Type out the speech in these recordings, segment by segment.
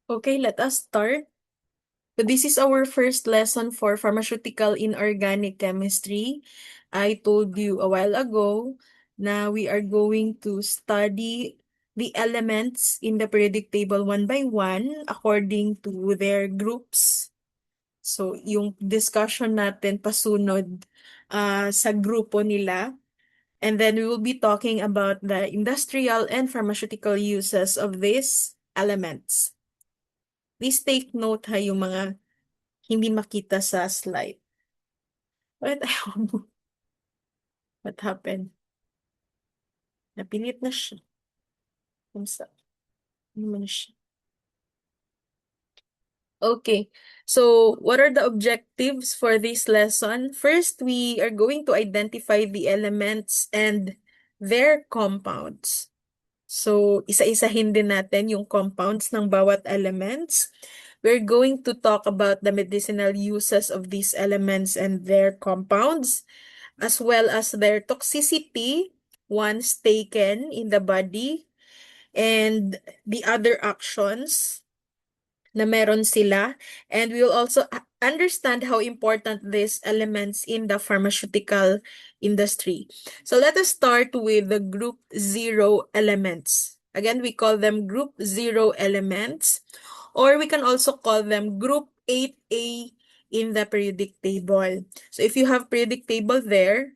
Okay, let us start. So this is our first lesson for pharmaceutical inorganic chemistry. I told you a while ago na we are going to study the elements in the periodic table one by one according to their groups. So yung discussion natin pasunod sa grupo nila. And then we will be talking about the industrial and pharmaceutical uses of these elements. Please take note ha yung mga hindi makita sa slide. What, what happened? Napilit na siya. Kamusta? Ano man siya? Okay. So, what are the objectives for this lesson? First, we are going to identify the elements and their compounds. So, isa-isahin din natin yung compounds ng bawat elements. We're going to talk about the medicinal uses of these elements and their compounds, as well as their toxicity once taken in the body, and the other actions na meron sila. And we will also understand how important these elements in the pharmaceutical industry. So let us start with the group 0 elements. Again, we call them group 0 elements, or we can also call them group 8A in the periodic table. So if you have periodic table there,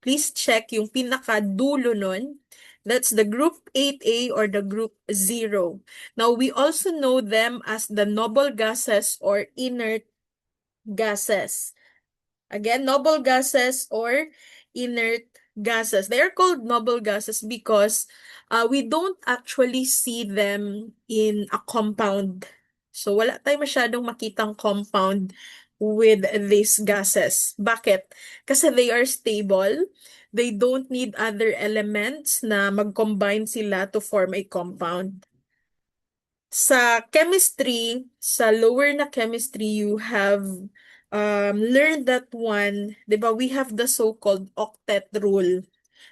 please check yung pinaka-dulo nun. That's the group 8A or the group 0. Now, we also know them as the noble gases or inert gases. Again, noble gases or inert gases. They are called noble gases because we don't actually see them in a compound. So, wala tayong masyadong makitang compound with these gases. Bakit? Kasi they are stable. They don't need other elements na mag-combine sila to form a compound. Sa chemistry, sa lower na chemistry, you have learned that one, di ba, we have the so-called octet rule.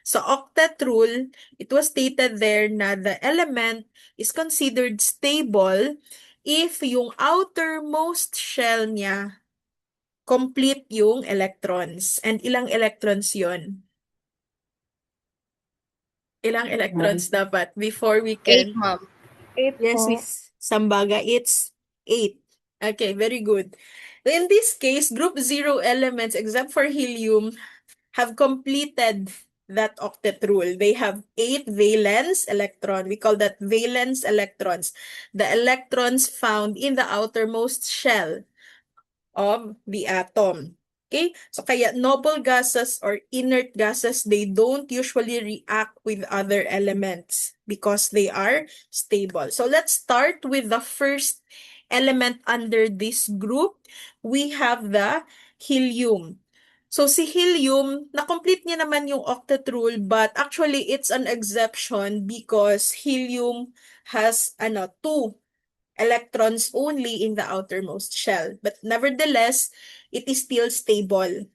Sa octet rule, it was stated there na the element is considered stable if yung outermost shell niya complete yung electrons. And ilang electrons yon? Ilang electrons dapat before we Eight, can... ma'am. Eight Yes, po. Miss Sambaga, it's 8. Okay, very good. In this case, group 0 elements, except for helium, have completed that octet rule. They have 8 valence electron. We call that valence electrons. The electrons found in the outermost shell of the atom. Okay? So kaya noble gases or inert gases, they don't usually react with other elements because they are stable. So let's start with the first element under this group. We have the helium. So si helium, na-complete niya naman yung octet rule, but actually it's an exception because helium has two electrons only in the outermost shell. But nevertheless, it is still stable.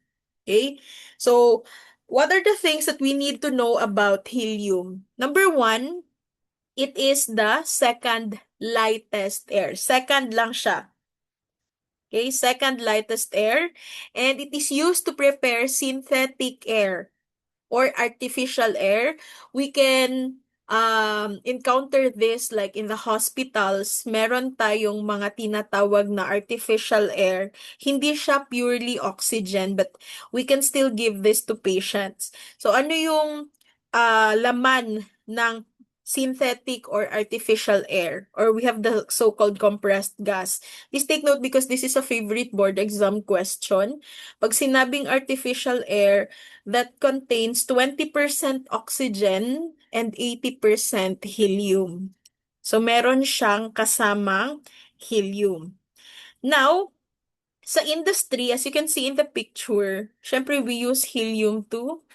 Okay? So, what are the things that we need to know about helium? Number one, it is the second lightest air. Second lang siya. Okay? Second lightest air. And it is used to prepare synthetic air or artificial air. We can encounter this like in the hospitals. Meron tayong mga tinatawag na artificial air. Hindi siya purely oxygen, but we can still give this to patients. So ano yung laman ng synthetic or artificial air, or we have the so-called compressed gas. Please take note because this is a favorite board exam question. Pag sinabing artificial air, that contains 20% oxygen and 80% helium. So, meron siyang kasamang helium. Now, sa industry, as you can see in the picture, syempre we use helium to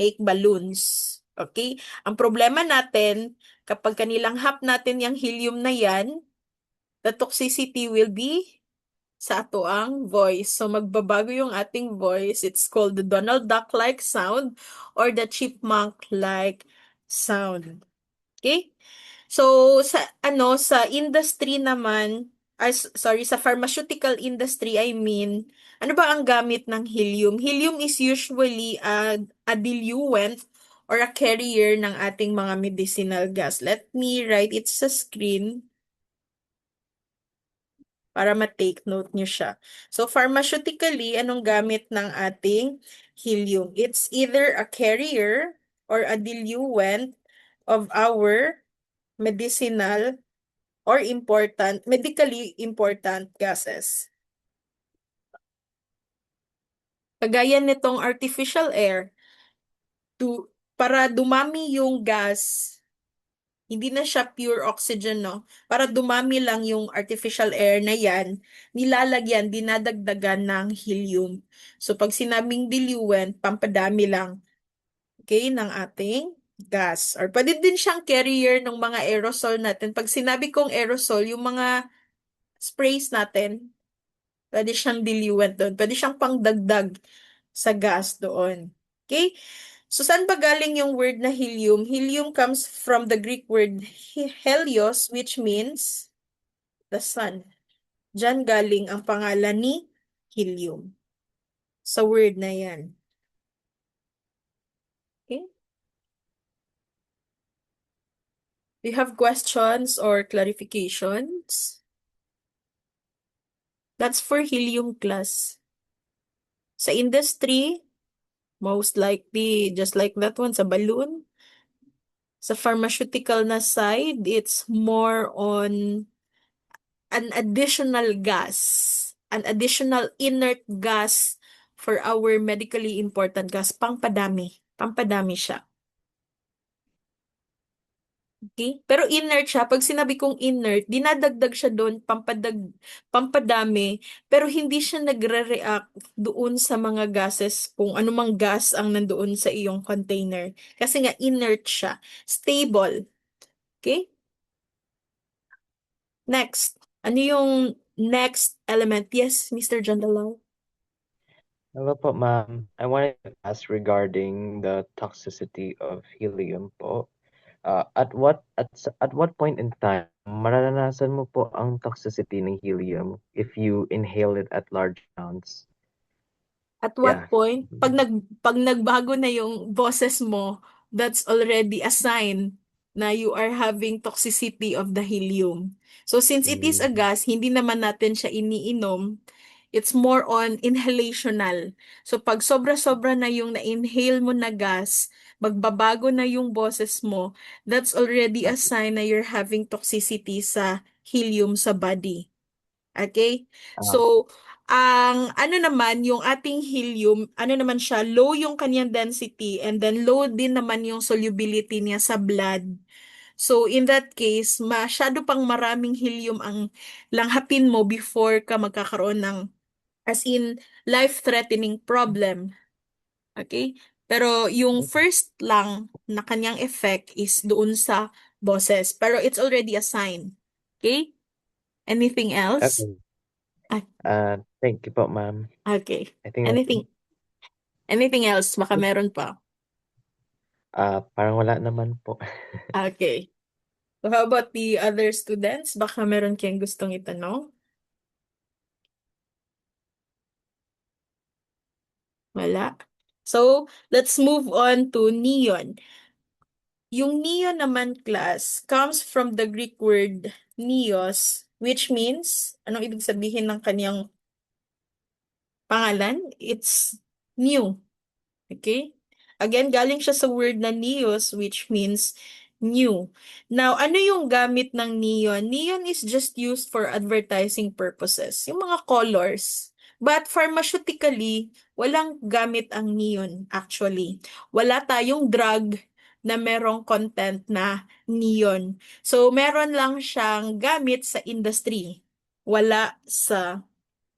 make balloons. Okay? Ang problema natin, kapag kanilanghap natin yung helium na yan, the toxicity will be sa ato ang voice. So, magbabago yung ating voice. It's called the Donald Duck-like sound or the chipmunk-like sound. Okay? So sa industry naman, sorry, sa pharmaceutical industry, I mean, ano ba ang gamit ng helium? Helium is usually a diluent or a carrier ng ating mga medicinal gas. Let me write it sa screen para ma-take note niyo siya. So pharmaceutically, anong gamit ng ating helium? It's either a carrier or a diluent of our medicinal or medically important gases. Kagaya nitong artificial air, para dumami yung gas, hindi na siya pure oxygen, no? Para dumami lang yung artificial air na yan, nilalagyan, dinadagdagan ng helium. So pag sinabing diluent, pampadami lang, okay, ng ating gas. Or pwede din siyang carrier ng mga aerosol natin. Pag sinabi kong aerosol, yung mga sprays natin, pwede siyang diluent doon. Pwede siyang pangdagdag sa gas doon. Okay? So, saan ba galing yung word na helium? Helium comes from the Greek word helios, which means the sun. Diyan galing ang pangalan ni helium. Sa word na yan. Okay? Do you have questions or clarifications? That's for helium class. Sa industry, most likely, just like that one, sa balloon. Sa pharmaceutical na side, it's more on an additional gas, an additional inert gas for our medically important gas. Pangpadami. Pampadami siya. Okay? Pero inert siya. Pag sinabi kong inert, dinadagdag siya doon, pampadami, pero hindi siya nagre-react doon sa mga gases, kung anumang gas ang nandoon sa iyong container. Kasi nga inert siya. Stable. Okay? Next. Ano yung next element? Yes, Mr. Jandalaw. Hello po, ma'am. I wanted to ask regarding the toxicity of helium po. At what point in time mararanasan mo po ang toxicity ng helium if you inhale it at large amounts? At what Yeah. point, pag nagbago na yung boses mo, that's already a sign na you are having toxicity of the helium. So since it is a Mm, gas, hindi naman natin siya iniinom, it's more on inhalational. So pag sobra-sobra na yung na-inhale mo na gas, magbabago na yung boses mo, that's already a sign na you're having toxicity sa helium sa body. Okay? ah, So, ang ano naman, yung ating helium, ano naman siya, low yung kanyang density and then low din naman yung solubility niya sa blood. So, in that case, masyado pang maraming helium ang langhapin mo before ka magkakaroon ng, as in, life-threatening problem. Okay? Pero yung first lang na kanyang effect is doon sa boses. Pero it's already a sign. Okay? Anything else? okay. Ah, Thank you po, ma'am. okay. I think that's it. Anything else? Baka meron pa. Parang wala naman po. Okay. So how about the other students? Baka meron kayong gustong itanong? Wala. So, let's move on to neon. Yung neon naman class comes from the Greek word neos, which means, anong ibig sabihin ng kanyang pangalan? It's new. Okay? Again, galing siya sa word na neos, which means new. Now, ano yung gamit ng neon? Neon is just used for advertising purposes. Yung mga colors. But pharmaceutically, walang gamit ang neon actually. Wala tayong drug na merong content na neon. So, meron lang siyang gamit sa industry. Wala sa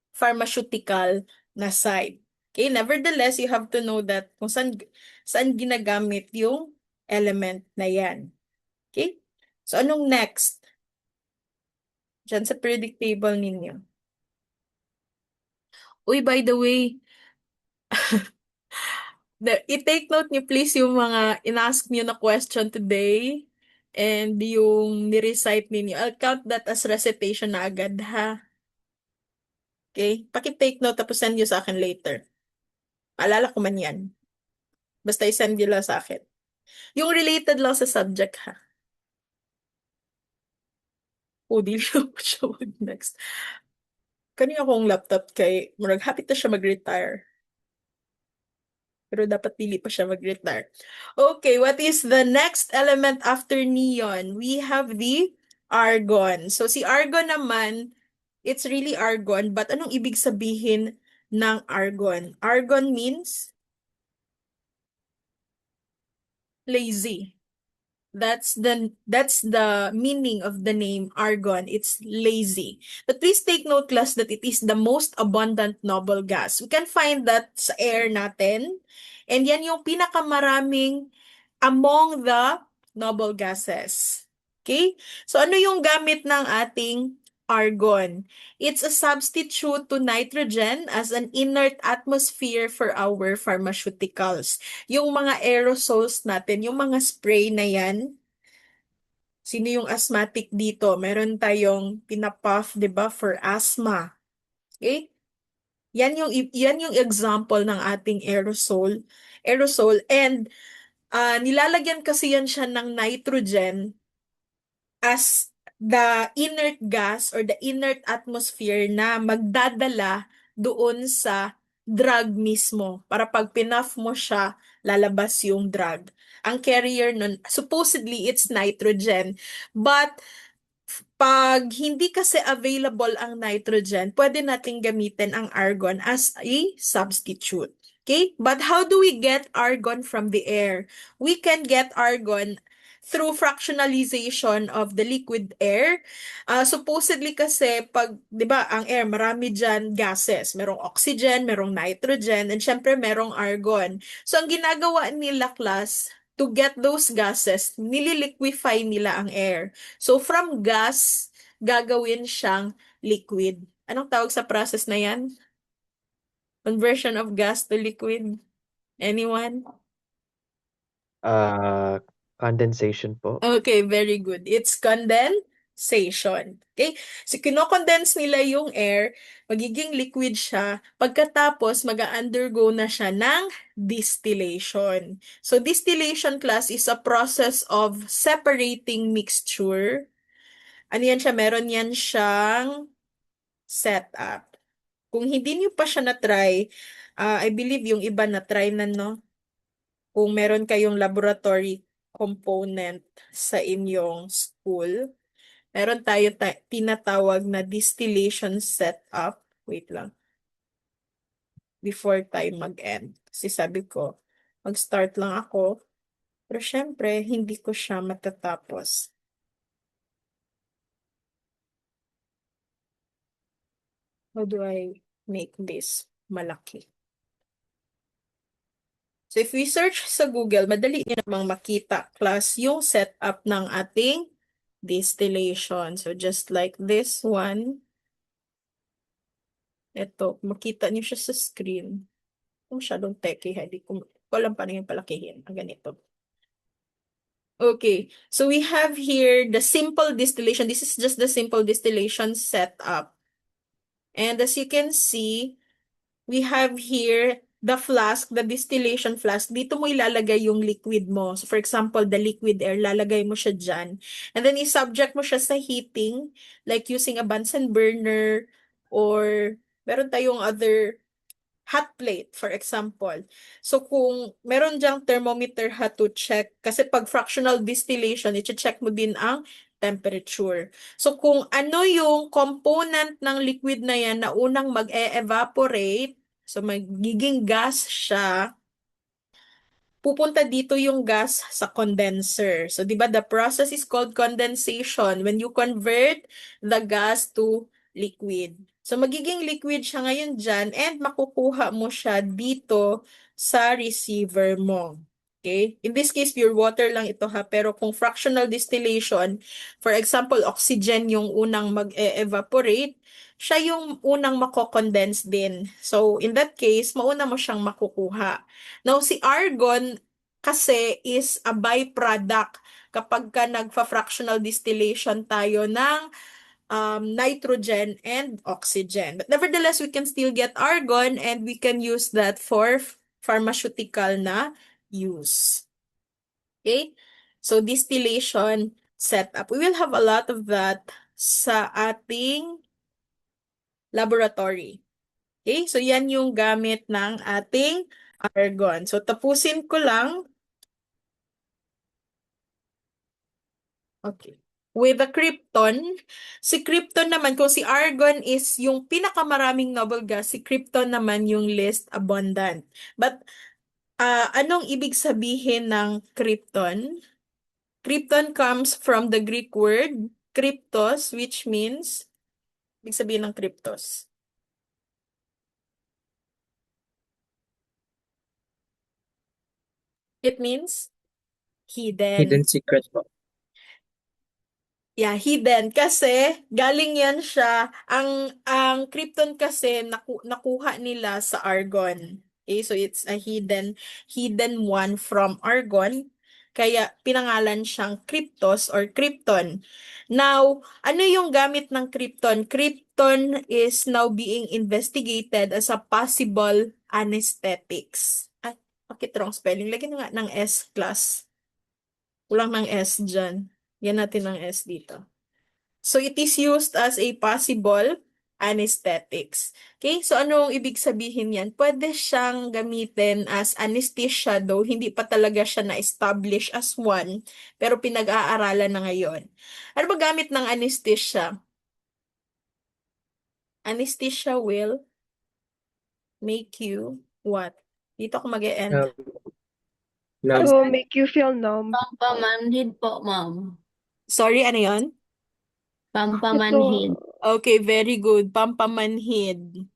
pharmaceutical na side. Okay, nevertheless, you have to know that kung saan ginagamit yung element na yan. Okay? So, anong next? Diyan sa periodic table ninyo. Uy, by the way, i-take note niyo please yung mga in-ask niyo na question today. and yung ni-recite ninyo. I'll count that as recitation na agad, ha? Okay? Paki-take note tapos send nyo sa akin later. Alala ko man yan. Basta i-send nyo lang sa akin. Yung related lang sa subject, ha? O, di siya next. Kanina akong laptop kay murag happy to siya mag-retire. Pero dapat dili pa siya mag-retire. Okay, what is the next element after neon? We have the argon. So si argon naman, it's really argon, but anong ibig sabihin ng argon? Argon means lazy. That's the meaning of the name argon. It's lazy. But please take note, class, that it is the most abundant noble gas. We can find that sa air natin. And yan yung pinakamaraming among the noble gases. Okay? So ano yung gamit ng ating argon? It's a substitute to nitrogen as an inert atmosphere for our pharmaceuticals. Yung mga aerosols natin, yung mga spray na yan, sino yung asthmatic dito? Meron tayong pinapuff, 'di ba, for asthma. Okay? Yan yung example ng ating aerosol and nilalagyan kasi yan siya ng nitrogen as the inert gas or the inert atmosphere na magdadala doon sa drug mismo. Para pag pinuff mo siya, lalabas yung drug. Ang carrier nun, supposedly it's nitrogen. But pag hindi kasi available ang nitrogen, pwede nating gamitin ang argon as a substitute. Okay? But how do we get argon from the air? We can get argon through fractionalization of the liquid air. Supposedly kasi pag, 'di ba, ang air marami diyan gases, merong oxygen, merong nitrogen, and syempre merong argon. So ang ginagawa nila, class, to get those gases, nililiquify nila ang air. So from gas, gagawin siyang liquid. Anong tawag sa process na yan? Conversion of gas to liquid? Anyone? Condensation po. Okay, very good. It's condensation. Okay? So, kinocondense nila yung air, magiging liquid siya, pagkatapos mag-undergo na siya ng distillation. So, distillation, class, is a process of separating mixture. Ano yan siya? Meron yan siyang setup. Kung hindi nyo pa siya na-try, I believe yung iba na-try na, no? Kung meron kayong laboratory component sa inyong school, meron tayo tinatawag na distillation setup. Wait lang. Before tayo mag-end. Kasi sabi ko, mag-start lang ako. Pero syempre, hindi ko siya matatapos. How do I make this malaki? So if we search sa Google, madali nyo namang makita, class, yung setup ng ating distillation. So just like this one. Ito, makita niyo siya sa screen. Kung masyadong techy, hindi ko alam paano yung palakihin. Ang ganito. Okay, so we have here the simple distillation. This is just the simple distillation setup. And as you can see, we have here the flask, the distillation flask. Dito mo ilalagay yung liquid mo. So for example, the liquid air, lalagay mo siya dyan. And then i-subject mo siya sa heating, like using a Bunsen burner or meron tayong other hot plate, for example. So kung meron dyang thermometer ha to check, kasi pag fractional distillation, i-check mo din ang temperature. So kung ano yung component ng liquid na yan na unang mag-e-evaporate, so magiging gas siya, pupunta dito yung gas sa condenser. So, di ba, the process is called condensation when you convert the gas to liquid. So, magiging liquid siya ngayon dyan and makukuha mo siya dito sa receiver mo. Okay? In this case, pure water lang ito ha. Pero kung fractional distillation, for example, oxygen yung unang mag-evaporate, siya yung unang mako-condense din. So, in that case, mauna mo siyang makukuha. Now, si argon kasi is a byproduct kapag ka nagfa-fractional distillation tayo ng nitrogen and oxygen. But nevertheless, we can still get argon and we can use that for pharmaceutical na use. Okay? So, distillation setup. We will have a lot of that sa ating laboratory. Okay? So, yan yung gamit ng ating argon. So, tapusin ko lang. Okay. With the krypton, si krypton naman, kung si argon is yung pinakamaraming noble gas, si krypton naman yung least abundant. But, anong ibig sabihin ng krypton? Krypton comes from the Greek word kryptos, which means, ibig sabihin ng kryptos. It means Hidden hidden. secret po. Yeah, hidden kasi galing yan siya ang krypton kasi nakuha nila sa argon. Okay, so it's a hidden one from argon. Kaya pinangalan siyang kryptos or krypton. Now, ano yung gamit ng krypton? Krypton is now being investigated as a possible anesthetics. Ay, bakit wrong spelling? Lagyan nga ng S class. Kulang ng S dyan. Yan natin ng S dito. So it is used as a possible anesthetics. Okay? So anong ibig sabihin yan? Pwede siyang gamitin as anesthesia though hindi pa talaga siya na-establish as one, pero pinag-aaralan na ngayon. Ano ba gamit ng anesthesia? Anesthesia will make you what? Dito ako mag-e-end. Ano Love. To make you feel numb. Pampamanhid po, ma'am. Sorry, ano yon? Pampamanhid. Okay, very good. Pampamanhid.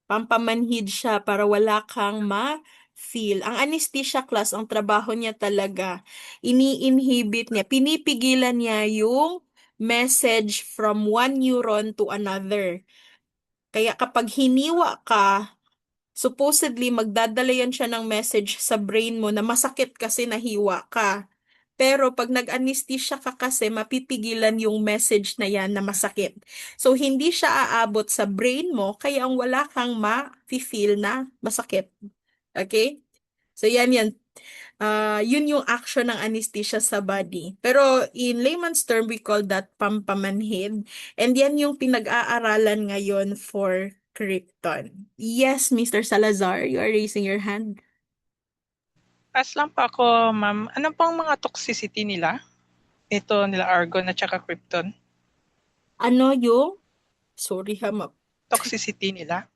Pampamanhid siya para wala kang ma-feel. Ang anesthesia class, ang trabaho niya talaga, ini-inhibit niya, pinipigilan niya yung message from one neuron to another. Kaya kapag hiniwa ka, supposedly magdadala yan siya ng message sa brain mo na masakit kasi nahiwa ka. Pero pag nag-anesthesia ka kasi, mapipigilan yung message na yan na masakit. So, hindi siya aabot sa brain mo, kaya ang wala kang ma-feel na masakit. Okay? So, yan. Yun yung action ng anesthesia sa body. Pero in layman's term, we call that pampamanhid. And yan yung pinag-aaralan ngayon for krypton. Yes, Mr. Salazar, you are raising your hand. Ask lang pa ako, ma'am. Ano pang mga toxicity nila? Ito nila argon at saka krypton. Ano yung, sorry ha, Toxicity nila.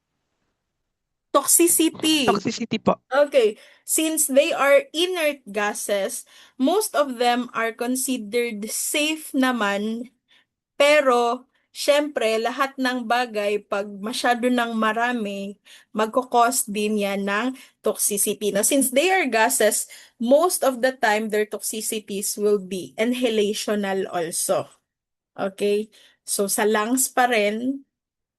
toxicity. Toxicity po. Okay, since they are inert gases, most of them are considered safe naman, pero syempre lahat ng bagay pag masyado ng marami, magkakos din yan ng toxicity. Now, since they are gases, most of the time their toxicities will be inhalational also. Okay? So sa lungs pa rin,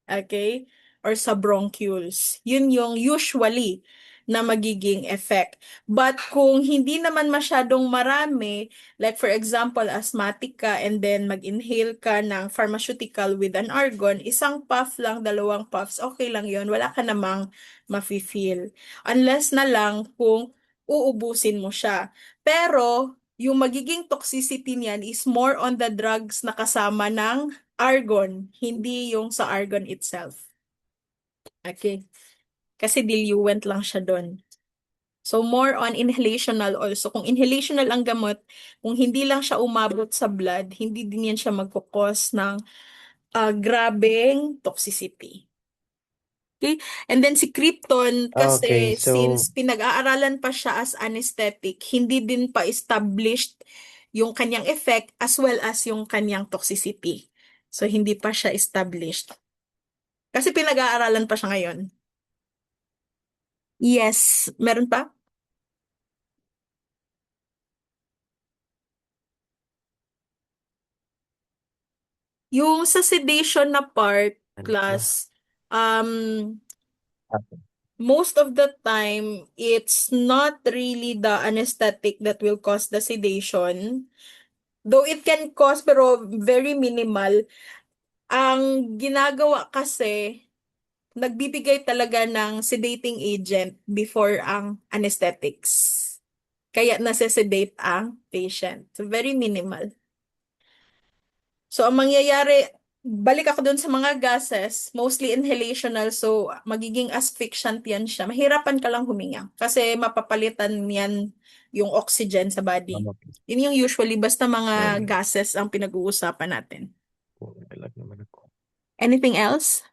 okay? Or sa bronchioles. Yun yung usually na magiging effect. But kung hindi naman masyadong marami, like for example, asthmatic ka and then mag-inhale ka ng pharmaceutical with an argon, isang puff lang, 2 puffs, okay lang yun. Wala ka namang mafe-feel. Unless na lang kung uubusin mo siya. Pero, yung magiging toxicity niyan is more on the drugs na kasama ng argon, hindi yung sa argon itself. Okay. Kasi diluent lang siya doon. So, more on inhalational also. Kung inhalational ang gamot, kung hindi lang siya umabot sa blood, hindi din yan siya magkukos ng grabeng toxicity. Okay? And then si krypton Okay, kasi since pinag-aaralan pa siya as anesthetic, hindi din pa established yung kanyang effect as well as yung kanyang toxicity. So, hindi pa siya established. Kasi pinag-aaralan pa siya ngayon. Yes, meron pa? Yung sa sedation na part, Ano pa? class, um, Okay. most of the time, it's not really the anesthetic that will cause the sedation. Though it can cause, pero very minimal. Ang ginagawa kasi, nagbibigay talaga ng sedating agent before ang anesthetics. Kaya nase-sedate ang patient. So, very minimal. So, ang mangyayari, balik ako dun sa mga gases, mostly inhalational, so magiging asphyxiant yan siya. Mahirapan ka lang huminga kasi mapapalitan yan yung oxygen sa body. Yun yung usually, basta mga gases ang pinag-uusapan natin. Nagalag naman ako. Anything else?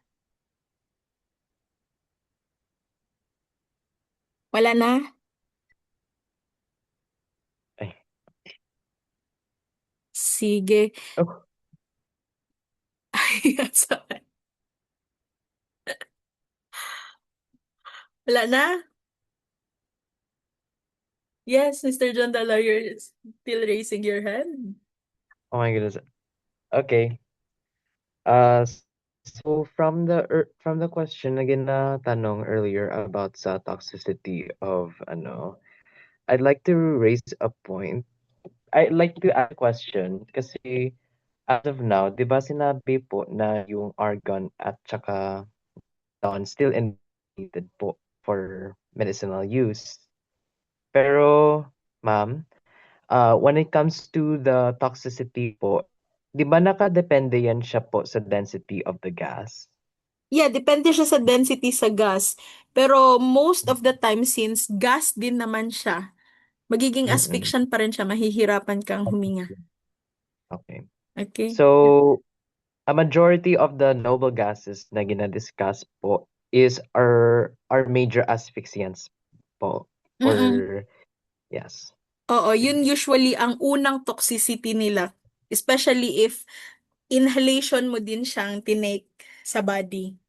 Wala na? Ay. Sige. Oh. Sorry. Wala na? Yes, Mr. John Dalla, you're still raising your hand. Oh my goodness. Okay. So from the question again na tanong earlier about sa toxicity of I'd like to raise a point. I'd like to ask a question kasi as of now, 'di ba sinabi po na yung argon at tsaka don still indicated po for medicinal use. Pero ma'am, when it comes to the toxicity po, 'di ba nakadepende yan siya po sa density of the gas? Yeah, depende siya sa density sa gas. Pero most of the time, since gas din naman siya, magiging Mm-mm. asphyxiant pa rin siya, mahihirapan kang huminga. Okay. Okay? So, a majority of the noble gases na gina-discuss po is our major asphyxiants po. Or, yes. Oo, yun usually ang unang toxicity nila. Especially if inhalation mo din siyang tinake sa body.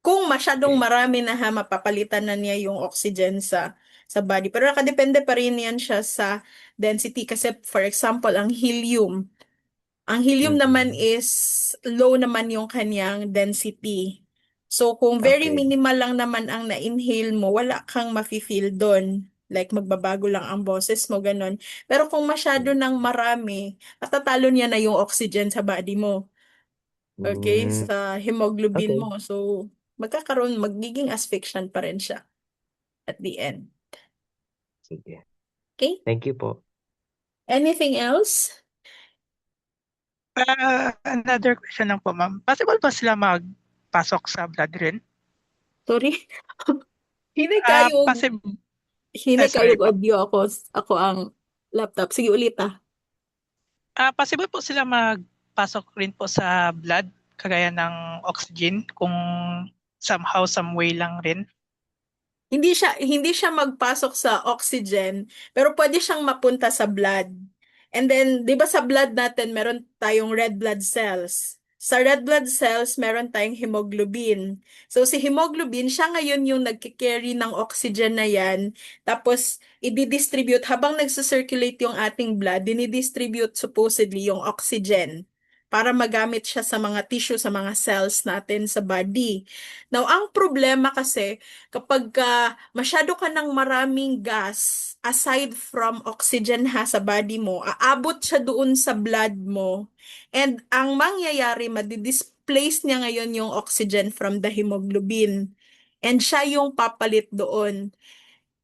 Kung masyadong marami na mapapalitan na niya yung oxygen sa body. Pero nakadepende pa rin yan siya sa density. Kasi for example, ang helium. Ang helium naman is low naman yung kanyang density. So kung very Okay. minimal lang naman ang na-inhale mo, wala kang mafe-feel doon. Like magbabago lang ang boses mo, ganun. Pero kung masyado ng marami, matatalo niya na yung oxygen sa body mo. Okay? Mm, Sa hemoglobin okay. mo. So magiging asphyxiant pa rin siya at the end. Sige. Okay? Thank you po. Anything else? Another question lang po, ma'am. Possible ba sila magpasok sa blood rin? Sorry? Hindi kayo. Hindi sorry kayo po. audio ako ang laptop. Sige ulit ah. Possible po sila magpasok rin po sa blood kagaya ng oxygen kung somehow, some way lang rin? Hindi siya magpasok sa oxygen, pero pwede siyang mapunta sa blood. And then, 'di ba sa blood natin meron tayong red blood cells. Sa red blood cells, meron tayong hemoglobin. So, si hemoglobin, siya ngayon yung nagkikerry ng oxygen na yan. Tapos, i-distribute, habang nagsa-circulate yung ating blood, dinidistribute supposedly yung oxygen para magamit siya sa mga tissue, sa mga cells natin sa body. Now, ang problema kasi, kapag masyado ka ng maraming gas, aside from oxygen sa body mo, aabot siya doon sa blood mo. And ang mangyayari, madi-displace niya ngayon yung oxygen from the hemoglobin. And siya yung papalit doon.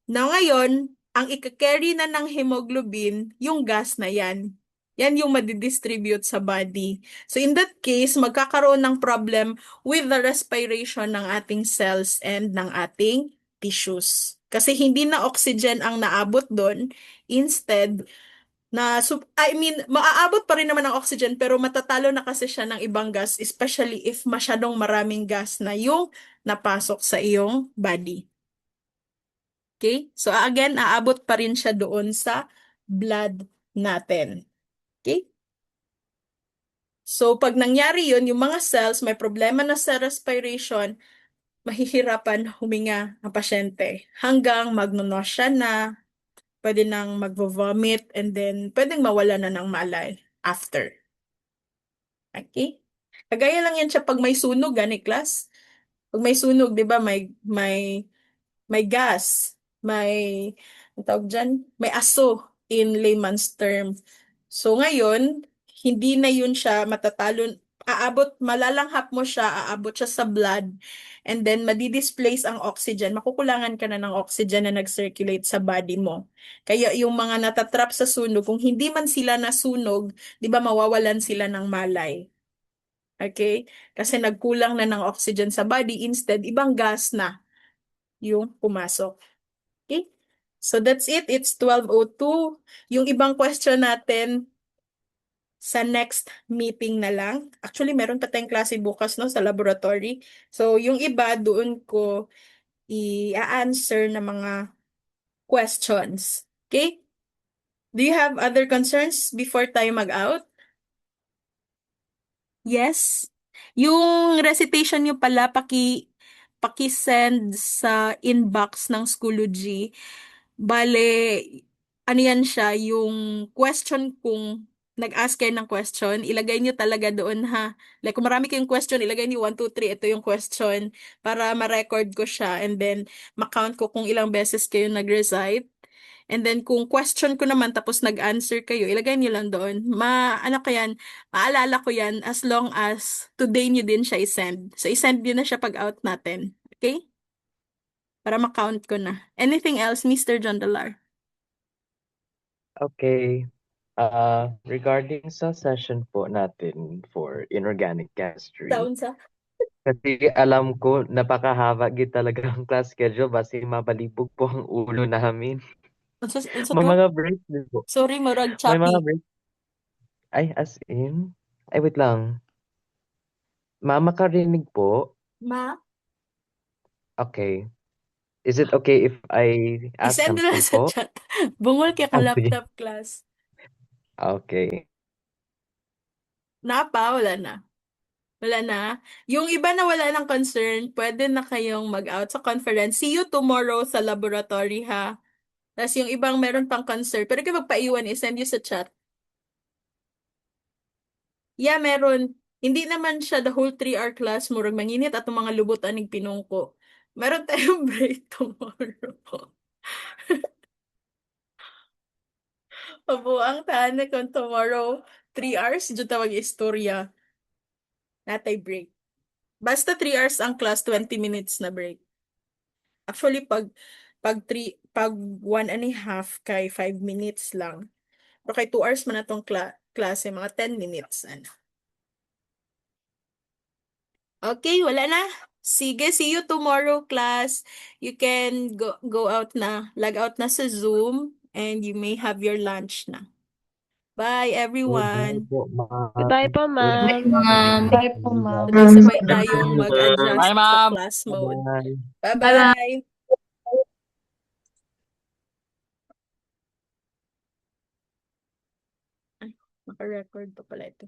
Now ngayon, ang ika-carry na ng hemoglobin, yung gas na yan. Yan yung madidistribute sa body. So in that case, magkakaroon ng problem with the respiration ng ating cells and ng ating tissues. Kasi hindi na oxygen ang naabot doon. Instead, maaabot pa rin naman ang oxygen pero matatalo na kasi siya ng ibang gas, especially if masyadong maraming gas na yung napasok sa iyong body. Okay? So again, aabot pa rin siya doon sa blood natin. Okay? So pag nangyari yun, yung mga cells may problema na sa respiration, mahihirapan huminga ang pasyente hanggang magnonausea na, pwede nang magvo-vomit, and then pwedeng mawala na ng malay after. Okay? Kagaya lang yan siya pag may sunog, Niklas. Pag may sunog, di ba, may may gas, ang tawag dyan, may aso in layman's term. So ngayon, hindi na yun siya matatalo, malalanghap mo siya, aabot siya sa blood, and then madi-displace ang oxygen, makukulangan ka na ng oxygen na nag-circulate sa body mo. Kaya yung mga natatrap sa sunog, kung hindi man sila nasunog, di ba mawawalan sila ng malay. Okay? Kasi nagkulang na ng oxygen sa body, instead, ibang gas na yung pumasok. Okay? So that's it. It's 12:02. Yung ibang question natin sa next meeting na lang. Actually, meron pa tayong klase bukas no sa laboratory. So yung iba doon ko i-answer na mga questions. Okay? Do you have other concerns before tayo mag-out? Yes. Yung recitation nyo pala, paki-send sa inbox ng Schoology. Bale, ano yan siya, yung question kung nag-ask kayo ng question, ilagay nyo talaga doon ha. Like, kung marami kayong question, ilagay nyo 1, 2, 3, ito yung question para ma-record ko siya and then ma-count ko kung ilang beses kayo nag-recite. And then, kung question ko naman tapos nag-answer kayo, ilagay nyo lang doon. Ano ko yan, maalala ko yan as long as today nyo din siya i-send. So, i-send nyo na siya pag-out natin. Okay? Para ma-count ko na. Anything else, Mr. John Dalar? Okay. Regarding sa session po natin for inorganic chemistry, Sounds ah. kasi alam ko napakahaba gid talaga ang class schedule basi mabalibog po ang ulo namin. Unsa May to? mga breaks din po. Sorry, murag May mga choppy. breaks. Ay, as in? Ay, wait lang. Mama makarinig po? Ma, Okay. Is it okay if I ask isend na lang something sa po? chat. Bungol kay Ah, kang sige. laptop class. Okay. Wala na. Wala na. Yung iba na wala ng concern, pwede na kayong mag-out sa conference. See you tomorrow sa laboratory, ha? Tapos yung ibang meron pang concern, pwede kayo magpaiwan, i-send you sa chat. Yeah, meron. Hindi naman siya the whole 3-hour class, murag manginit at mga lubot aning pinungko. Meron tayong break tomorrow. Opo, ang tahan kung tomorrow, 3 hours, dito tawag istorya. Natay break. Basta 3 hours ang class, 20 minutes na break. Actually, pag 1.5 kay 5 minutes lang. Pero kay 2 hours man na tong klase, mga 10 minutes. Ano. Okay, wala na. Sige, see you tomorrow, class. You can go out na, log out na sa Zoom, and you may have your lunch na. Bye, Goodbye everyone. po, ma'am. Goodbye po, Goodbye. ma'am. Ma'am. Bye po, ma'am. Sabay-sabay tayong mag-adjust Bye, sa ma'am. class mode. Bye. Bye-bye. Bye-bye. Ay, naka-record pa pala ito.